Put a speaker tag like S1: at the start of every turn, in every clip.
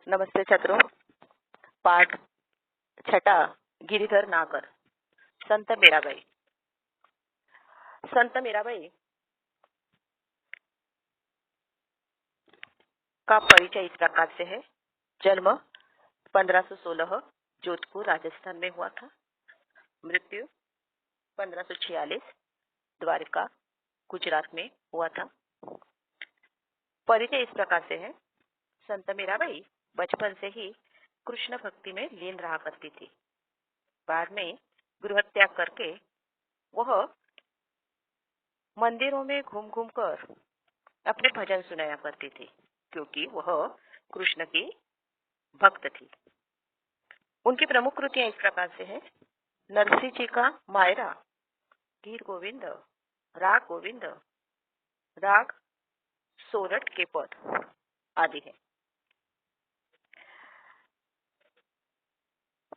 S1: नमस्ते छात्रों। पाठ छठा, गिरिधर नागर। संत मीराबाई। संत मीराबाई का परिचय इस प्रकार से है। जन्म 1516 जोधपुर राजस्थान में हुआ था। मृत्यु 1546 द्वारका गुजरात में हुआ था। परिचय इस प्रकार से है। संत मीराबाई बचपन से ही कृष्ण भक्ति में लीन रहा करती थी। बाद में गृह त्याग करके वह मंदिरों में घूम घूम कर अपने भजन सुनाया करती थी, क्योंकि वह कृष्ण की भक्त थी। उनकी प्रमुख कृतियां इस प्रकार से है। नरसिंह जी का मायरा, गीर गोविंद, राग गोविंद, राग सोरठ के पद आदि है।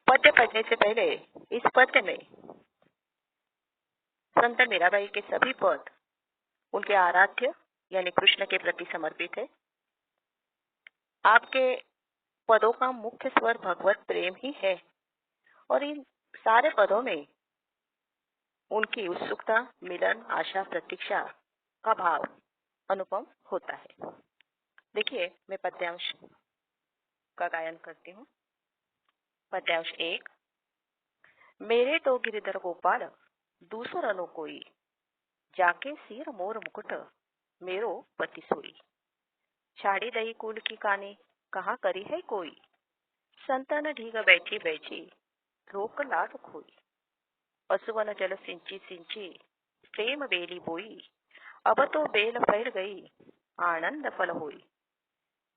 S1: पद्य पढ़ने से पहले इस पद्य में संत मीराबाई के सभी पद उनके आराध्य यानी कृष्ण के प्रति समर्पित है। आपके पदों का मुख्य स्वर भगवत प्रेम ही है और इन सारे पदों में उनकी उत्सुकता, मिलन, आशा, प्रतीक्षा का भाव अनुपम होता है। देखिए, मैं पद्यांश का गायन करती हूँ। पद्यांश 1। मेरे तो गिरिधर गोपाल दूसर नो कोई, जाके सिर मोर मुकुट मेरो पति सोई। छाड़ी दई कुल की कानी, कहाँ करी है कोई, संतन ढीग बैठी बैठी रोक लाद खोई। असुवन जल सिंची सिंची प्रेम बेली बोई, अब तो बेल फैल गई आनंद फल होई।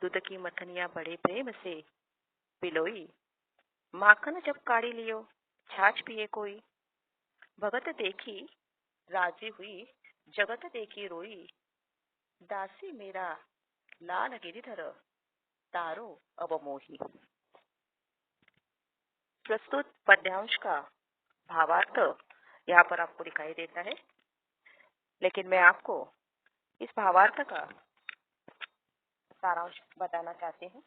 S1: दूध की मथनिया बड़े प्रेम से पिलोई, माखन जब काढ़ी लियो छाछ पिए कोई। भगत देखी राजी हुई, जगत देखी रोई, दासी मेरा लाल गिरिधर तारो अब मोही। प्रस्तुत पद्यांश का भावार्थ यहाँ पर आपको दिखाई देता है, लेकिन मैं आपको इस भावार्थ का सारांश बताना चाहती हूँ।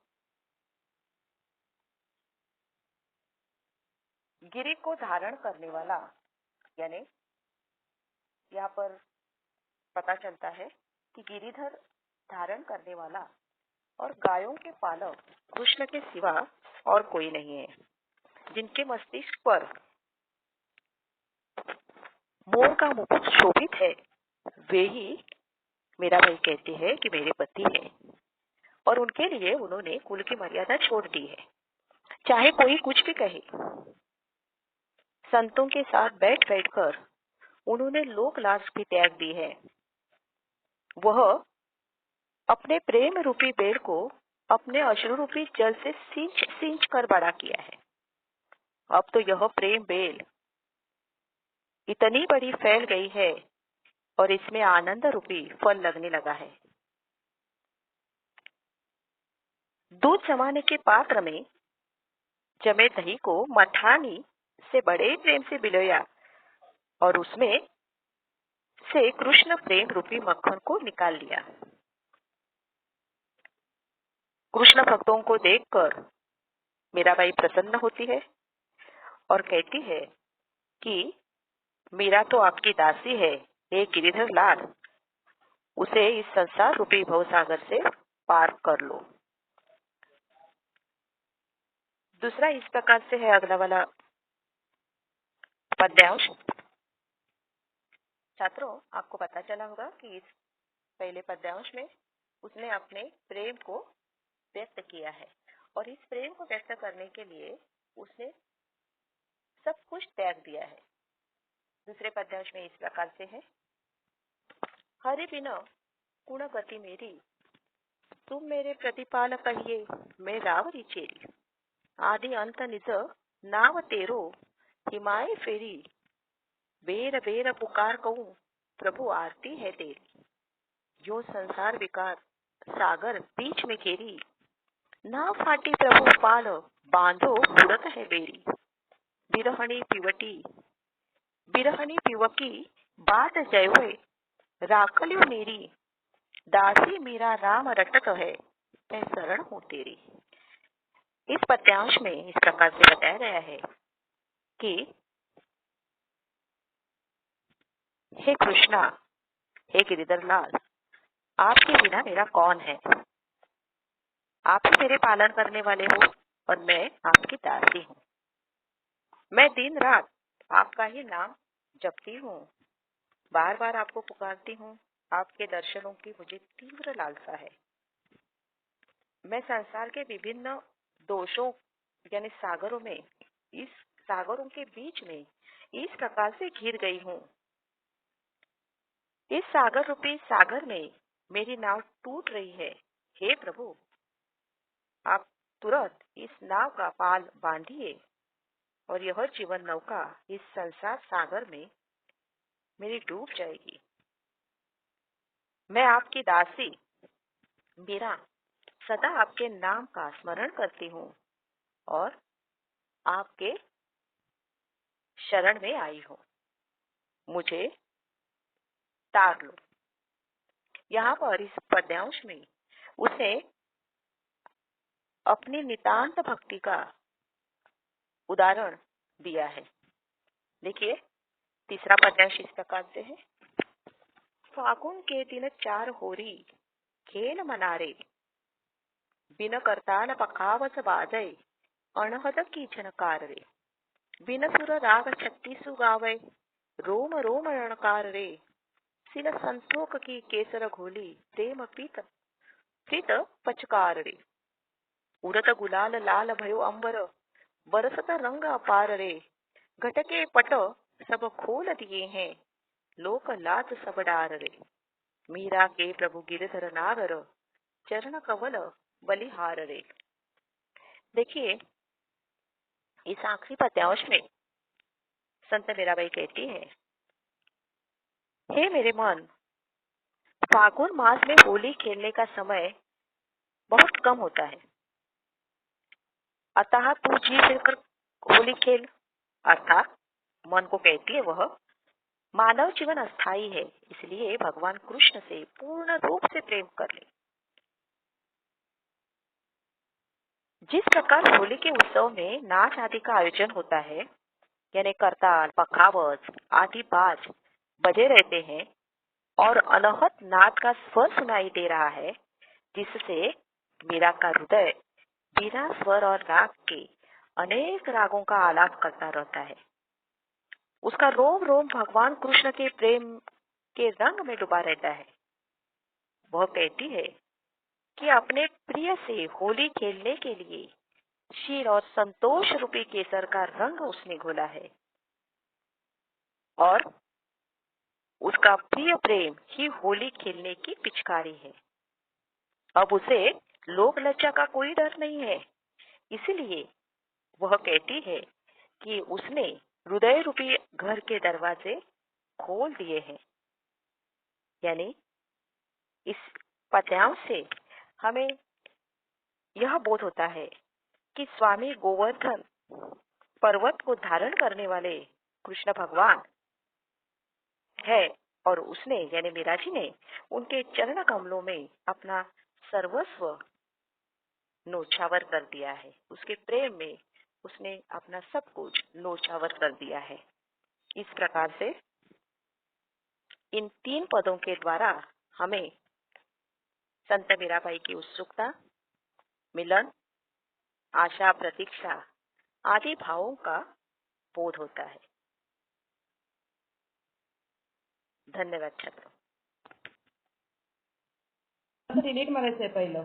S1: गिरि को धारण करने वाला, यानी यहाँ पर पता चलता है कि गिरिधर धारण करने वाला और गायों के पालक कृष्ण के सिवा और कोई नहीं है। जिनके मस्तिष्क पर मोर का मुकुट शोभित है, वे ही मीराबाई कहती है कि मेरे पति हैं, और उनके लिए उन्होंने कुल की मर्यादा छोड़ दी है, चाहे कोई कुछ भी कहे। संतों के साथ बैठ बैठकर उन्होंने लोक लाज भी त्याग दी है। वह अपने प्रेम रूपी बेल को अपने अश्रु रूपी जल से सींच सींच कर बड़ा किया है। अब तो यह प्रेम बेल इतनी बड़ी फैल गई है और इसमें आनंद रूपी फल लगने लगा है। दूध जमाने के पात्र में जमे दही को मठानी से बड़े प्रेम से बिलोया और उसमें से कृष्ण प्रेम रूपी मक्खन को निकाल लिया। कृष्ण भक्तों को देखकर मीराबाई प्रसन्न होती है और कहती है कि मीरा तो आपकी दासी है, हे गिरिधर लाल, उसे इस संसार रूपी भवसागर से पार कर लो। दूसरा इस प्रकार से है अगला वाला पद्यांश। छात्रों, आपको पता चला होगा कि इस पहले पद्यांश में उसने अपने प्रेम को व्यक्त किया है और इस प्रेम को व्यक्त करने के लिए उसने सब कुछ त्याग दिया है। दूसरे पद्यांश में इस प्रकार से है। हरि बिना गुण गति मेरी, तुम मेरे प्रतिपाल कहिए मैं रावरी चेरी। आदि अंत निज नाव तेरो, हिमाय फेरी, बेर बेर पुकार कहूँ प्रभु आरती है तेरी। जो संसार विकार सागर बीच में घेरी, ना फाटी प्रभु पाल बांधो बुड़त है बेरी। बिरहणी पिवकी बात जय हुए, राखलियो मेरी, दासी मेरा राम रटत है मैं शरण हूँ तेरी। इस पद्यांश में इस प्रकार से बताया गया है कि हे कृष्णा, हे गिरिधरलाल, आपके बिना मेरा कौन है। आप ही मेरे पालन करने वाले हो और मैं आपकी दासी हूँ। मैं दिन रात आपका ही नाम जपती हूँ, बार बार आपको पुकारती हूँ। आपके दर्शनों की मुझे तीव्र लालसा है। मैं संसार के विभिन्न दोषों यानी सागरों में, इस सागरों के बीच में इस प्रकार से घिर गई हूँ। इस सागर रूपी सागर में मेरी नाव टूट रही है। हे प्रभु, आप तुरंत इस नाव का पाल बांधिए और यह जीवन नौका इस संसार सागर में मेरी डूब जाएगी। मैं आपकी दासी मीरा सदा आपके नाम का स्मरण करती हूँ और आपके शरण में आई हूँ। मुझे तार लो। यहाँ पर इस पद्यांश में उसे अपनी नितांत भक्ति का उदाहरण दिया है। देखिए, तीसरा पद्यांश इस प्रकार से है। फागुन के दिन चार होरी खेल मनारे, बिन करताल पखावस बाजय, अणहद की झनकार रे। बिन सुर राग छत्तीसु गावे, रोम रोम रणकार रे। सिल संतोक की केसर घोली, प्रेम प्रीत प्रीत पचकार रे। उड़त गुलाल लाल भयो अंबर, बरसत रंग अपार रे। घटके पट सब खोल दिए हैं, लोक लाज सब डार रे। मीरा के प्रभु गिरधर नागर, चरण कवल बलिहार रे। देखिए, इस आखिरी पद्यांश में संत मीराबाई कहती है, हे मेरे मन, फागुन मास में होली खेलने का समय बहुत कम होता है, अतः तू जी फिर होली खेल। अर्थात मन को कहती है वह, मानव जीवन अस्थाई है, इसलिए भगवान कृष्ण से पूर्ण रूप से प्रेम कर ले। जिस प्रकार होली के उत्सव में नाच आदि का आयोजन होता है, यानी करताल, पखावज आदि बाज बजे रहते हैं और अनहद नाद का स्वर सुनाई दे रहा है, जिससे मीरा का हृदय बिना स्वर और राग के अनेक रागों का आलाप करता रहता है। उसका रोम रोम भगवान कृष्ण के प्रेम के रंग में डूबा रहता है। वह कहती है कि अपने प्रिय से होली खेलने के लिए शीर और संतोष रूपी केसर का रंग उसने घोला है और उसका प्रिय प्रेम ही होली खेलने की पिचकारी है। अब उसे लोक लज्जा का कोई डर नहीं है, इसलिए वह कहती है कि उसने हृदय रूपी घर के दरवाजे खोल दिए हैं। यानी इस पद्यांश से हमें यह बोध होता है कि स्वामी गोवर्धन पर्वत को धारण करने वाले कृष्ण भगवान है और उसने यानी मीरा जी ने उनके चरण कमलों में अपना सर्वस्व नौछावर कर दिया है। उसके प्रेम में उसने अपना सब कुछ नौछावर कर दिया है। इस प्रकार से इन तीन पदों के द्वारा हमें संत मीराबाई की उत्सुकता, मिलन, आशा, प्रतीक्षा आदि भावों का बोध होता है। धन्यवाद छात्रों।
S2: डिलीट मारायचंय पहिलं